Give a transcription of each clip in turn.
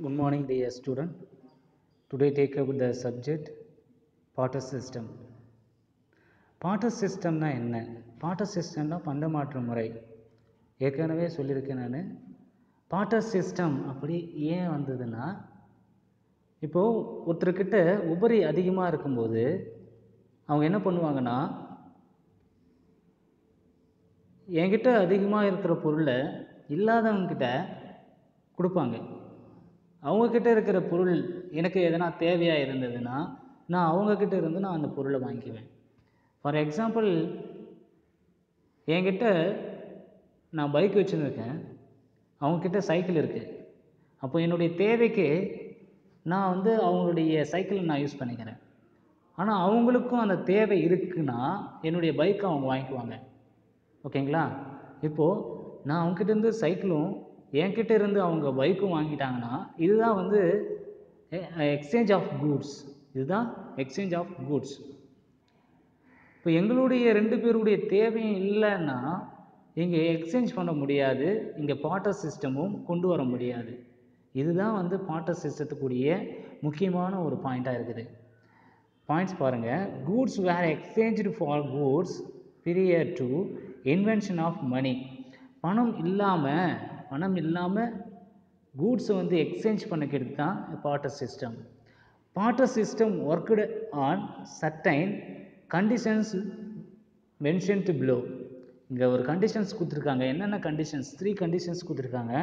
Good morning, dear student. Today take up the subject barter system. Barter system na என்ன? barter system na பண்டமாற்று முறை. ஏற்கனவே சொல்லியிருக்கேன் நான். barter system அப்படி ஏன் வந்ததுன்னா, இப்போ ஒருத்தர்கிட்ட உபரி அதிகமாக இருக்கும்போது அவங்க என்ன பண்ணுவாங்கன்னா, என்கிட்ட அதிகமாக இருக்கிற பொருளை இல்லாதவங்கக்கிட்ட கொடுப்பாங்க. அவங்கக்கிட்ட இருக்கிற பொருள் எனக்கு எதனா தேவையாக இருந்ததுன்னா நான் அவங்கக்கிட்ட இருந்து நான் அந்த பொருளை வாங்கிக்குவேன். ஃபார் எக்ஸாம்பிள், என்கிட்ட நான் பைக் வச்சுருக்கேன், அவங்கக்கிட்ட சைக்கிள் இருக்குது. அப்போ என்னுடைய தேவைக்கு நான் அவங்களுடைய சைக்கிளை நான் யூஸ் பண்ணிக்கிறேன். ஆனால் அவங்களுக்கும் அந்த தேவை இருக்குன்னா என்னுடைய பைக்கை அவங்க வாங்கிக்குவாங்க. ஓகேங்களா? இப்போது நான் அவங்ககிட்டேருந்து சைக்கிளும் என்கிட்ட இருந்து அவங்க பைக்கும் வாங்கிட்டாங்கன்னா இதுதான் எக்ஸ்சேஞ்ச் ஆஃப் கூட்ஸ். இதுதான் எக்ஸ்சேஞ்ச் ஆஃப் கூட்ஸ். இப்போ எங்களுடைய ரெண்டு பேருடைய தேவையும் இல்லைன்னா இங்கே எக்ஸ்சேஞ்ச் பண்ண முடியாது, இங்கே பார்ட்டர் சிஸ்டமும் கொண்டு வர முடியாது. இதுதான் பார்ட்டர் சிஸ்டத்துக்குரிய முக்கியமான ஒரு பாயிண்ட்டாக இருக்குது. பாயிண்ட்ஸ் பாருங்கள். Goods were exchange for goods period to invention of money. பணம் இல்லாமல் கூட்ஸை எக்ஸ்சேஞ்ச் பண்ணிக்கிறது தான் barter system. Barter system worked on certain conditions mentioned below. இங்கே ஒரு கண்டிஷன்ஸ் கொடுத்துருக்காங்க. என்னென்ன கண்டிஷன்ஸ்? 3 கண்டிஷன்ஸ் கொடுத்துருக்காங்க.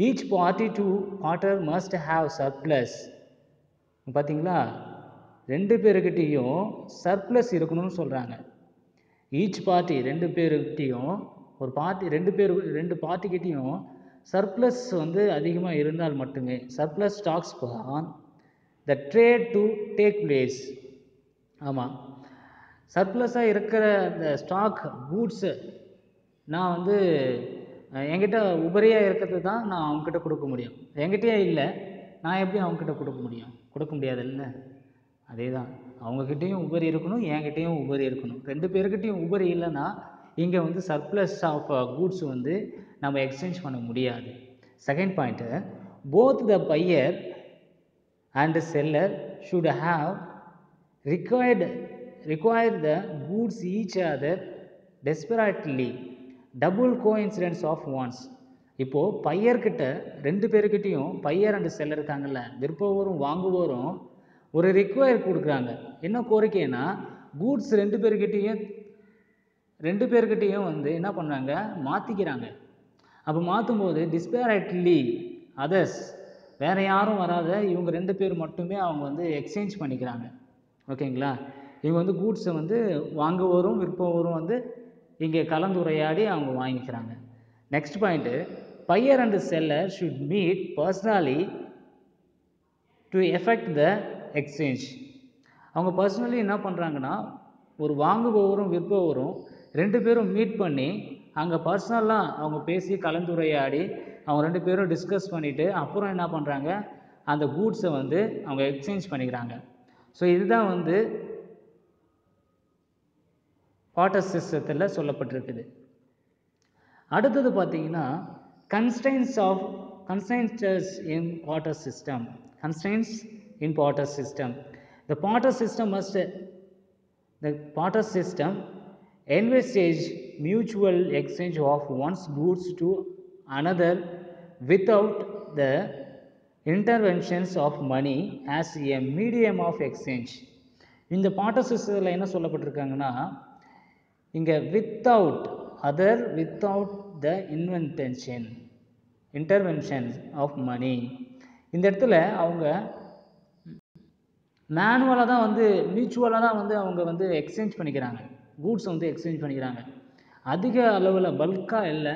Each party to barter must have surplus. பார்த்தீங்களா, ரெண்டு பேருக்கிட்டேயும் சர்ப்ளஸ் இருக்கணும்னு சொல்கிறாங்க. ஈச் பார்ட்டி, ரெண்டு பேருக்கிட்டேயும், ஒரு பார்ட்டி ரெண்டு பார்ட்டிக்கிட்டேயும் சர்ப்ளஸ் அதிகமாக இருந்தால் மட்டுமே, surplus stocks on the trade to take place. ஆமாம், சர்ப்ளஸாக இருக்கிற அந்த ஸ்டாக் கூட்ஸு நான் என்கிட்ட உபரியாக இருக்கிறது தான் நான் அவங்ககிட்ட கொடுக்க முடியும். என்கிட்டயே இல்லை, நான் எப்படி அவங்ககிட்ட கொடுக்க முடியும்? கொடுக்க முடியாதுல்ல. அதே தான், அவங்கக்கிட்டேயும் உபரி இருக்கணும், என்கிட்டையும் உபரி இருக்கணும். ரெண்டு பேருக்கிட்டையும் உபரி இல்லைன்னா இங்கே சர்ப்ளஸ் ஆஃப் கூட்ஸ் நம்ம எக்ஸ்சேஞ்ச் பண்ண முடியாது. Second point, both the pier and seller should have required the goods each other desperately, double coincidence of wants. இப்போது பையர்கிட்ட, ரெண்டு பேருக்கிட்டையும், பையர் அண்ட் செல்லர் இருக்காங்கல்ல, விற்பவரும் வாங்குவோரும் ஒரு ரிக்வயர் கொடுக்குறாங்க. என்ன கோரிக்கைன்னா, கூட்ஸ் ரெண்டு பேருக்கிட்டையும் என்ன பண்ணுறாங்க, மாற்றிக்கிறாங்க. அப்போ மாற்றும் போது டிஸ்பேரட்லி அதர்ஸ், வேறு யாரும் வராத இவங்க ரெண்டு பேர் மட்டுமே அவங்க எக்ஸ்சேஞ்ச் பண்ணிக்கிறாங்க. ஓகேங்களா? இவங்க கூட்ஸை வாங்குவோரும் விற்பவரும் இங்கே கலந்துரையாடி அவங்க வாங்கிக்கிறாங்க. Next point, pier and seller should meet personally to effect the exchange. அவங்க பர்சனலி என்ன பண்ணுறாங்கன்னா, ஒரு வாங்குபவரும் விற்பவரும் ரெண்டு பேரும் மீட் பண்ணி அங்கே பர்சனலாக அவங்க பேசி கலந்துரையாடி அவங்க ரெண்டு பேரும் டிஸ்கஸ் பண்ணிவிட்டு அப்புறம் என்ன பண்ணுறாங்க, அந்த கூட்ஸை அவங்க எக்ஸ்சேஞ்ச் பண்ணிக்கிறாங்க. ஸோ இதுதான் பார்ட்டர் சிஸ்டத்தில் சொல்லப்பட்டிருக்குது. அடுத்தது பார்த்தீங்கன்னா, constrains in barter system. Constraints in barter system. The barter system envisages mutual exchange of one's goods to another without the interventions of money as a medium of exchange. இந்த barter systemல என்ன சொல்லப்பட்டிருக்காங்கன்னா, இங்கே without the interventions of money. இந்த இடத்துல அவங்க மேனுவலாக தான் மியூச்சுவலாக தான் அவங்க எக்ஸ்சேஞ்ச் பண்ணிக்கிறாங்க, கூட்ஸ் எக்ஸ்சேஞ்ச் பண்ணிக்கிறாங்க. அதிக அளவில் பல்காக இல்லை,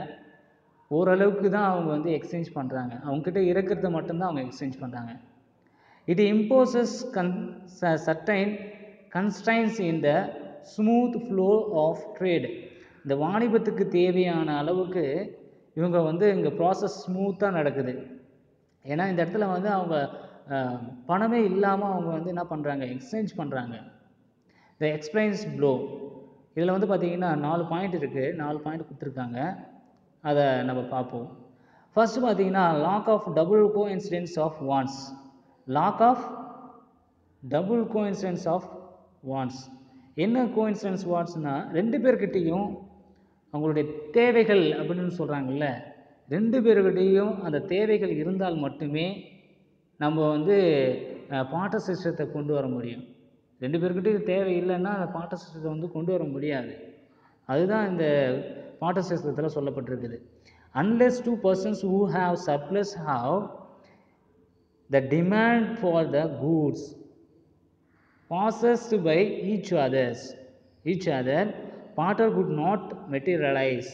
ஓரளவுக்கு தான் அவங்க எக்ஸ்சேஞ்ச் பண்ணுறாங்க. அவங்கக்கிட்ட இருக்கிறத மட்டும்தான் அவங்க எக்ஸ்சேஞ்ச் பண்ணுறாங்க. It imposes certain constraints in the smooth flow of trade. இந்த வாணிபத்துக்கு தேவையான அளவுக்கு இவங்க இங்கே ப்ராசஸ் ஸ்மூத்தாக நடக்குது. ஏன்னா இந்த இடத்துல அவங்க பணமே இல்லாமல் அவங்க என்ன பண்ணுறாங்க, எக்ஸ்சேஞ்ச் பண்ணுறாங்க. த எக்ஸ்பிளைன்ஸ் ப்ளோ. இதில் பார்த்தீங்கன்னா 4 பாயிண்ட் இருக்குது, 4 பாயிண்ட் கொடுத்துருக்காங்க. அதை நம்ம பார்ப்போம். ஃபர்ஸ்ட் பார்த்தீங்கன்னா lack of double coincidence of wants. Lack of double coincidence of wants. என்ன கோஇன்சிடென்ஸ் வான்ஸ்னா, ரெண்டு பேர்கிட்டையும் அவங்களுடைய தேவைகள் அப்படின்னு சொல்கிறாங்கல்ல, ரெண்டு பேர்கிட்டையும் அந்த தேவைகள் இருந்தால் மட்டுமே நம்ம வந்து பாட்ட சிஸ்டத்தை கொண்டு வர முடியும். ரெண்டு பேர்கிட்டையும் தேவை இல்லைன்னா அந்த பாட்ட சிஸ்டத்தை வந்து கொண்டு வர முடியாது. அதுதான் இந்த பாட்ட சிஸ்டத்தில் சொல்லப்பட்டிருக்குது. Unless two persons who have surplus have the demand for the goods possessed by each other, barter could not materialize.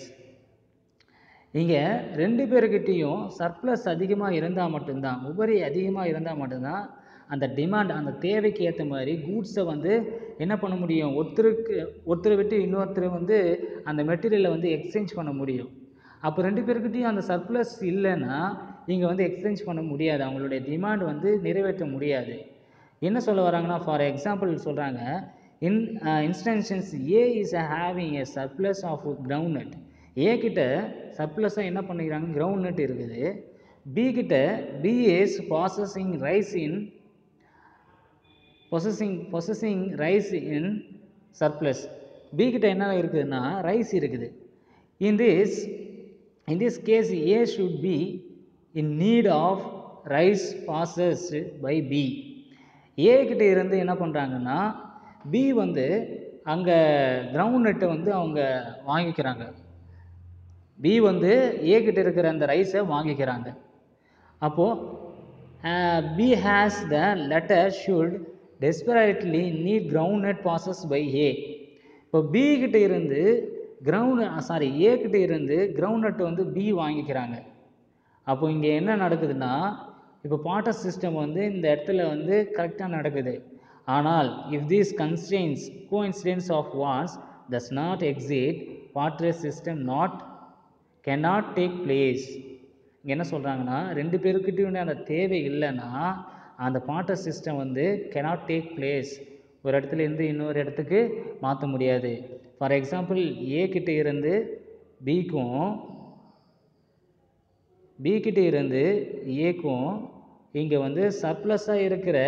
இங்கே ரெண்டு பேர்கிட்டையும் சர்ப்ளஸ் அதிகமாக இருந்தால் மட்டும்தான், உபரி அதிகமாக இருந்தால் மட்டும்தான் அந்த டிமாண்ட், அந்த தேவைக்கு ஏற்ற மாதிரி கூட்ஸை வந்து என்ன பண்ண முடியும், ஒருத்தரை விட்டு இன்னொருத்தர் வந்து அந்த மெட்டீரியலை வந்து எக்ஸ்சேஞ்ச் பண்ண முடியும். அப்போ ரெண்டு பேர்கிட்டையும் அந்த சர்ப்ளஸ் இல்லைன்னா இங்கே வந்து எக்ஸ்சேஞ்ச் பண்ண முடியாது, அவங்களுடைய டிமாண்ட் வந்து நிறைவேற்ற முடியாது. என்ன சொல்ல வராங்கன்னா, ஃபார் எக்ஸாம்பிள் சொல்கிறாங்க, in instances A is having a surplus of ground nut. A கிட்ட சர்ப்ளஸாக என்ன பண்ணிக்கிறாங்க, கிரவுண்ட் நட் இருக்குது. பி கிட்ட B is processing rice in surplus. B கிட்ட என்ன இருக்குதுன்னா ரைஸ் இருக்குது. In this case A should be in need of rice processed by B. A கிட்ட இருந்து என்ன பண்ணுறாங்கன்னா பி வந்து அங்கே கிரவுண்ட் நட்டை வந்து அவங்க வாங்கிக்கிறாங்க. பி வந்து ஏ கிட்ட இருக்கிற அந்த ரைஸை வாங்கிக்கிறாங்க. அப்போது B has the latter should desperately need ground nut process by A. இப்போ பி கிட்ட இருந்து ஏ கிட்ட இருந்து கிரவுண்ட் நட் வந்து பி வாங்கிக்கிறாங்க. அப்போ இங்கே என்ன நடக்குதுன்னா, இப்போ பாட்டர் சிஸ்டம் வந்து இந்த இடத்துல வந்து கரெக்டாக நடக்குது. ஆனால் if these constraints coincidence of wants does not exist, barter system cannot take place. இங்கே என்ன சொல்கிறாங்கன்னா, ரெண்டு பேருக்கிட்டையும் அந்த தேவை இல்லைன்னா அந்த பாட்டர் சிஸ்டம் வந்து cannot take place, ஒரு இடத்துல இருந்து இன்னொரு இடத்துக்கு மாற்ற முடியாது. ஃபார் எக்ஸாம்பிள் ஏ கிட்ட இருந்து பிக்கும், பி கிட்ட இருந்து ஏக்கும் இங்கே வந்து சர்ப்ளஸாக இருக்கிற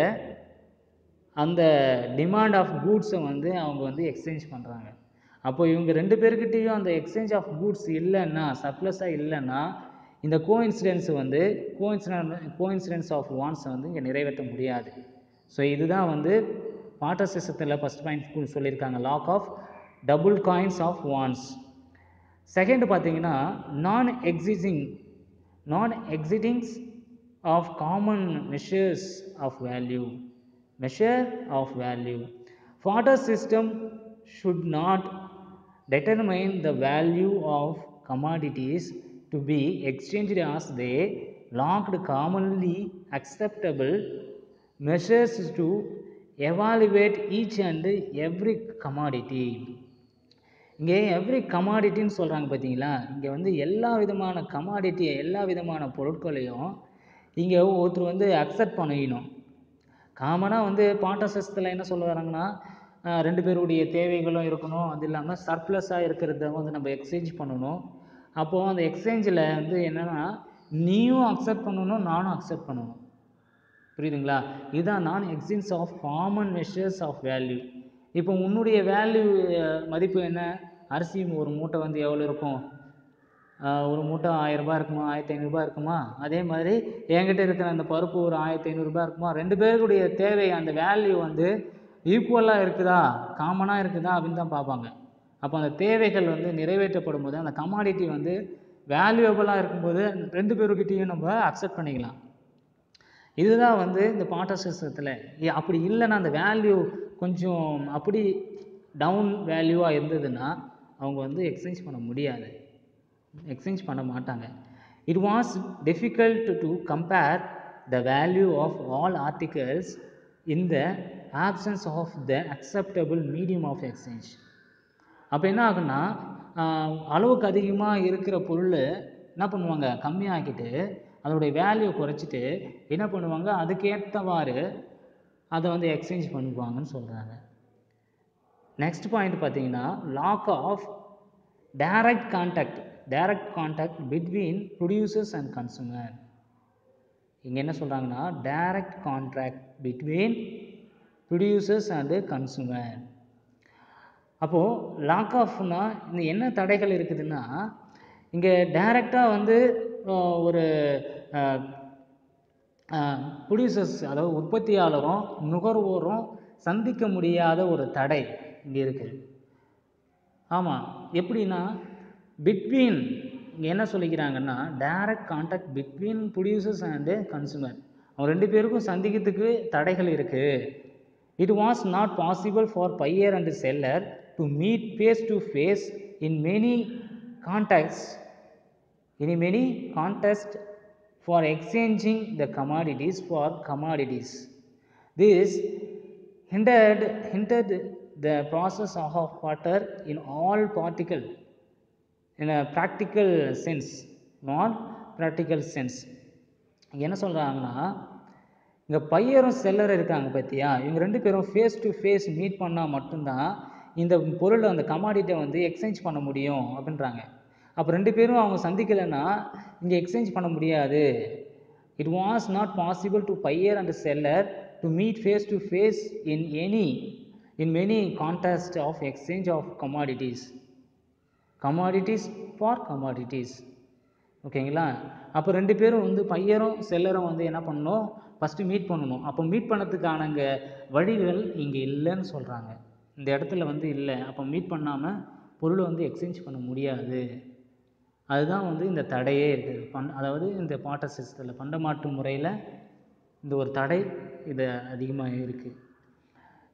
அந்த டிமாண்ட் ஆஃப் கூட்ஸை வந்து அவங்க வந்து எக்ஸ்சேஞ்ச் பண்ணுறாங்க. அப்போ இவங்க ரெண்டு பேர்கிட்டையும் அந்த எக்ஸ்சேஞ்ச் ஆஃப் கூட்ஸ் இல்லைன்னா, சர்ப்ளஸாக இல்லைன்னா இந்த கோஇன்சிடென்ஸ் ஆஃப் வான்ஸை வந்து இங்கே நிறைவேற்ற முடியாது. ஸோ இதுதான் வந்து பாட்டர் சிஸ்டத்தில் ஃபஸ்ட் பாயிண்ட் சொல்லியிருக்காங்க, lack of double coincidence of wants. Second பார்த்தீங்கன்னா non existence of common measure of value. Barter system should not determine the value of commodities to be exchanged as they lacked commonly acceptable measures to evaluate each and every commodity. இங்கே every கமாடிட்டின்னு சொல்கிறாங்க பார்த்தீங்களா, இங்கே வந்து எல்லா விதமான கமாடிட்டியை, எல்லா விதமான பொருட்களையும் இங்கே ஒருத்தர் வந்து அக்செப்ட் பண்ணிக்கணும். காமனாக வந்து பாட்டர் சிஸ்டத்தில் என்ன சொல்ல வராங்கன்னா, ரெண்டு பேருடைய தேவைகளும் இருக்கணும், அது இல்லாமல் சர்ப்ளஸாக இருக்கிறத வந்து நம்ம எக்ஸ்சேஞ்ச் பண்ணணும். அப்போது அந்த எக்ஸ்சேஞ்சில் வந்து என்னென்னா, நீயும் அக்செப்ட் பண்ணணும், நானும் அக்செப்ட் பண்ணணும். புரியுதுங்களா? இதுதான் நான் exchange of common measures of value. இப்போ உன்னுடைய வேல்யூ மதிப்பு என்ன, அரிசி ஒரு மூட்டை வந்து எவ்வளோ இருக்கும், ஒரு மூட்டை 1000 ரூபாய் இருக்குமா, 1500 ரூபாய் இருக்குமா, அதே மாதிரி என்கிட்ட இருக்கிற அந்த பருப்பு ஒரு 1500 ரூபாய் இருக்குமா. ரெண்டு பேருடைய தேவை, அந்த வேல்யூ வந்து ஈக்குவலாக இருக்குதா, காமனாக இருக்குதா அப்படின்னு தான் பார்ப்பாங்க. அப்போ அந்த தேவைகள் வந்து நிறைவேற்றப்படும் போது அந்த கமாடிட்டி வந்து வேல்யூபிளாக இருக்கும்போது ரெண்டு பேருக்கிட்டையும் நம்ம அக்செப்ட் பண்ணிக்கலாம். இதுதான் வந்து இந்த பாட்டர் சிஸ்டத்தில். அப்படி இல்லைன்னா அந்த வேல்யூ கொஞ்சம் அப்படி டவுன் வேல்யூவாக இருந்ததுன்னா அவங்க வந்து எக்ஸ்சேஞ்ச் பண்ண முடியாது, எக்ஸ்சேஞ்ச் பண்ண மாட்டாங்க. It was difficult to compare the value of all articles in the absence of the acceptable medium of exchange. அப்போ என்ன ஆகுன்னா, அளவுக்கு அதிகமாக இருக்கிற பொருள் என்ன பண்ணுவாங்க, கம்மியாக்கிட்டு அதோடைய வேல்யூ குறைச்சிட்டு என்ன பண்ணுவாங்க, அதுக்கேற்றவாறு அதை வந்து எக்ஸ்சேஞ்ச் பண்ணுவாங்கன்னு சொல்கிறாங்க. நெக்ஸ்ட் பாயிண்ட் பார்த்தீங்கன்னா, lack of direct contact direct contact between producers and consumer. இங்கே என்ன சொல்கிறாங்கன்னா direct contract between producers and consumer. அப்போது லாக் ஆஃப்னா இந்த என்ன தடைகள் இருக்குதுன்னா, இங்கே டைரெக்டாக வந்து ஒரு ப்ரொடியூசர்ஸ் அதாவது உற்பத்தியாளரும் நுகர்வோரும் சந்திக்க முடியாத ஒரு தடை இங்கே இருக்குது. ஆமாம், எப்படின்னா பிட்வீன் இங்கே என்ன சொல்லிக்கிறாங்கன்னா direct contact between producers and consumer. அவங்க ரெண்டு பேருக்கும் சந்திக்கிறதுக்கு தடைகள் இருக்குது. It was not possible for buyer and seller to meet face to face in many contexts for exchanging the commodities for commodities. This hindered the process of barter in all particle in a practical sense. என்ன சொல்கிறாங்கன்னா, இங்கே பையரும் செல்லரும் இருக்காங்க பார்த்தியா, இவங்க ரெண்டு பேரும் face to face meet பண்ணால் மட்டும்தான் இந்த பொருளை அந்த கமாடிட்டியை வந்து எக்ஸ்சேஞ்ச் பண்ண முடியும் அப்படின்றாங்க. அப்போ ரெண்டு பேரும் அவங்க சந்திக்கலைன்னா இங்கே எக்ஸ்சேஞ்ச் பண்ண முடியாது. It was not possible to buyer and seller to meet face to face in many context of exchange of commodities for commodities. ஓகேங்களா? அப்போ ரெண்டு பேரும் வந்து பையரும் செல்லரும் வந்து என்ன பண்ணணும், ஃபஸ்ட்டு மீட் பண்ணணும். அப்போ மீட் பண்ணதுக்கான இங்கே வழிகள் இங்கே இல்லைன்னு சொல்கிறாங்க. இந்த இடத்துல வந்து இல்லை. அப்போ மீட் பண்ணாமல் பொருளை வந்து எக்ஸ்சேஞ்ச் பண்ண முடியாது. அதுதான் வந்து இந்த தடையே இருக்குது. அதாவது இந்த பார்ட்டர் சிஸ்டத்தில் பண்டமாற்று முறையில் இந்த ஒரு தடை இது அதிகமாக இருக்குது.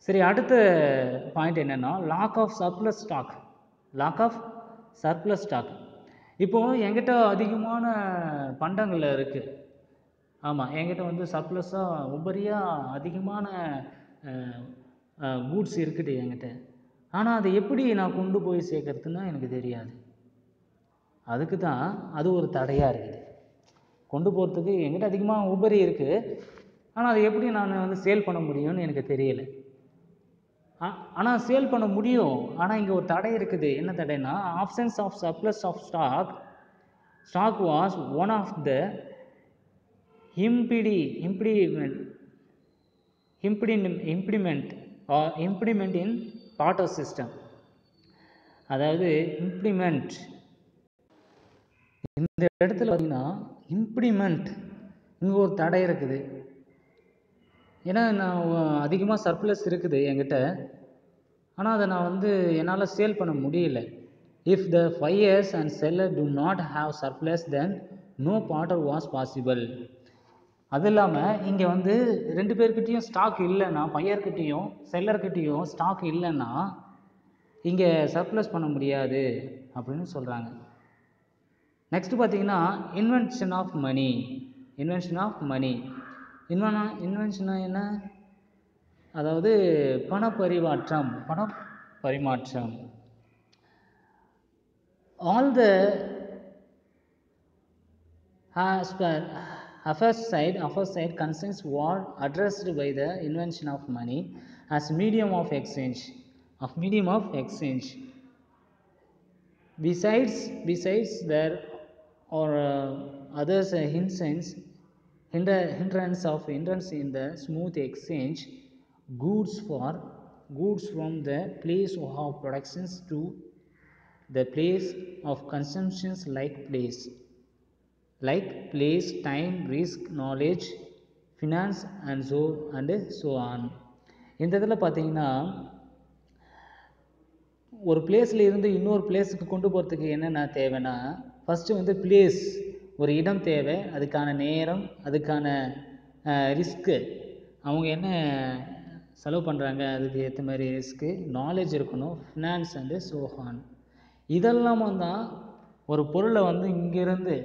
சரி, அடுத்த பாயிண்ட் என்னென்னா லாக் ஆஃப் சர்ப்ளஸ் ஸ்டாக். இப்போது என்கிட்ட அதிகமான பண்டங்கள் இருக்குது. ஆமாம், என்கிட்ட வந்து சர்ப்ளஸாக உபரியாக அதிகமான கூட்ஸ் இருக்குது என்கிட்ட. ஆனால் அதை எப்படி நான் கொண்டு போய் சேர்க்கறதுன்னா எனக்கு தெரியாது. அதுக்கு தான் அது ஒரு தடையாக இருக்குது. கொண்டு போகிறதுக்கு என்கிட்ட அதிகமாக உபரி இருக்குது, ஆனால் அதை எப்படி நான் வந்து சேல் பண்ண முடியும்னு எனக்கு தெரியலை. ஆனால் சேல் பண்ண முடியும். ஆனால் இங்கே ஒரு தடை இருக்குது. என்ன தடைனா options of surplus of stock was one of the implement in barter system. அதாவது இம்ப்ளிமெண்ட், இந்த இடத்துல பார்த்தீங்கன்னா இம்ப்ளிமெண்ட் இங்கே ஒரு தடை இருக்குது. ஏன்னா நான் அதிகமாக சர்ப்ளஸ் இருக்குது என்கிட்ட, ஆனால் அதை நான் வந்து என்னால் சேல் பண்ண முடியல. If the buyers and seller do not have surplus then no barter was possible. அது இல்லாமல் இங்கே வந்து ரெண்டு பேர்கிட்டையும் ஸ்டாக் இல்லைன்னா, பையர்கிட்டையும் செல்லர்கிட்டையும் ஸ்டாக் இல்லைன்னா இங்கே சர்ப்ளஸ் பண்ண முடியாது அப்படின்னு சொல்கிறாங்க. நெக்ஸ்ட்டு பார்த்தீங்கன்னா இன்வென்ஷன் ஆஃப் மணி. இன்வென்ஷனா என்ன? அதாவது பணப்பரிமாற்றம். All the upper side concerns were addressed by the invention of money as medium of exchange. Besides there are others hindrance in the smooth exchange goods from the place of productions to the place of consumptions like place, time, risk, knowledge, finance and so on. இந்த இதில் பார்த்தீங்கன்னா ஒரு பிளேஸில் இருந்து இன்னொரு பிளேஸுக்கு கொண்டு போகிறதுக்கு என்னென்ன தேவைன்னா, ஃபஸ்ட்டு வந்து பிளேஸ், ஒரு இடம் தேவை, அதுக்கான நேரம், அதுக்கான ரிஸ்க்கு, அவங்க என்ன செலவு பண்ணுறாங்க அதுக்கு ஏற்ற மாதிரி ரிஸ்க்கு, நாலேஜ் இருக்கணும், ஃபினான்ஸ் அண்டு so on. இதெல்லாம் தான் ஒரு பொருளை வந்து இங்கேருந்து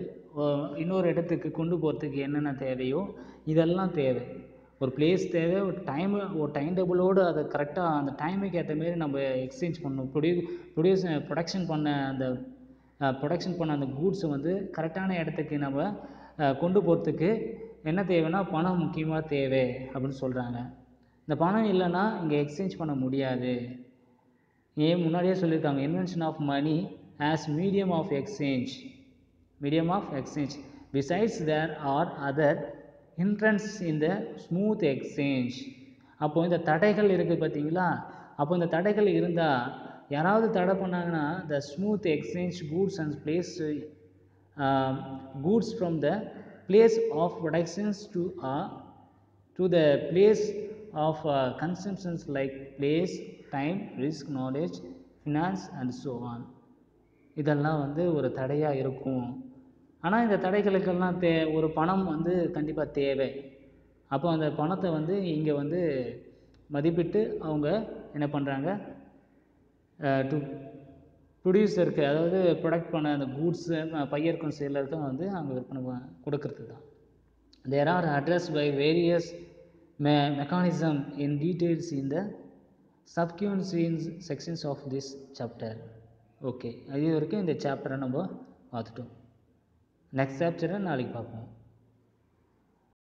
இன்னொரு இடத்துக்கு கொண்டு போகிறதுக்கு என்னென்ன தேவையோ இதெல்லாம் தேவை. ஒரு பிளேஸ் தேவை, ஒரு டைம் டேபிளோடு அதை கரெக்டாக அந்த டைமுக்கு ஏற்ற மாரி நம்ம எக்ஸ்சேஞ்ச் பண்ணணும். ப்ரொடக்ஷன் பண்ண அந்த கூட்ஸை வந்து கரெக்டான இடத்துக்கு நம்ம கொண்டு போகிறதுக்கு என்ன தேவைன்னா பணம் முக்கியமாக தேவை அப்படின்னு சொல்கிறாங்க. இந்த பணம் இல்லைன்னா இங்கே எக்ஸ்சேஞ்ச் பண்ண முடியாது. முன்னாடியே சொல்லியிருக்காங்க invention of money as medium of exchange. Besides, there are other hindrance in the smooth exchange. அப்போ இந்த தடைகள் இருக்குது பார்த்தீங்களா, அப்போ இந்த தடைகள் இருந்தால் யாராவது தடை பண்ணாங்கன்னா the smooth exchange goods and place goods from the place of productions to the place of consumptions like place, time, risk, knowledge, finance and so on. இதெல்லாம் வந்து ஒரு தடையாக இருக்கும். ஆனால் இந்த தடைகளுக்கெல்லாம் ஒரு பணம் வந்து கண்டிப்பாக தேவை. அப்போ அந்த பணத்தை வந்து இங்கே வந்து மதிப்பிட்டு அவங்க என்ன பண்ணுறாங்க, டு ப்ரொடியூசருக்கு, அதாவது ப்ரொடக்ட் பண்ண அந்த கூட்ஸு பையருக்கும் சேலருக்கும் வந்து அவங்க விற்பனை கொடுக்கறது தான். There are addressed by various mechanism in details in the subsequent sections of this chapter. Okay, இது வரைக்கும் இந்த சாப்டரை நம்ம பார்த்துட்டோம். நெக்ஸ்ட் சாப்டரை நாளைக்கு பார்ப்போம்.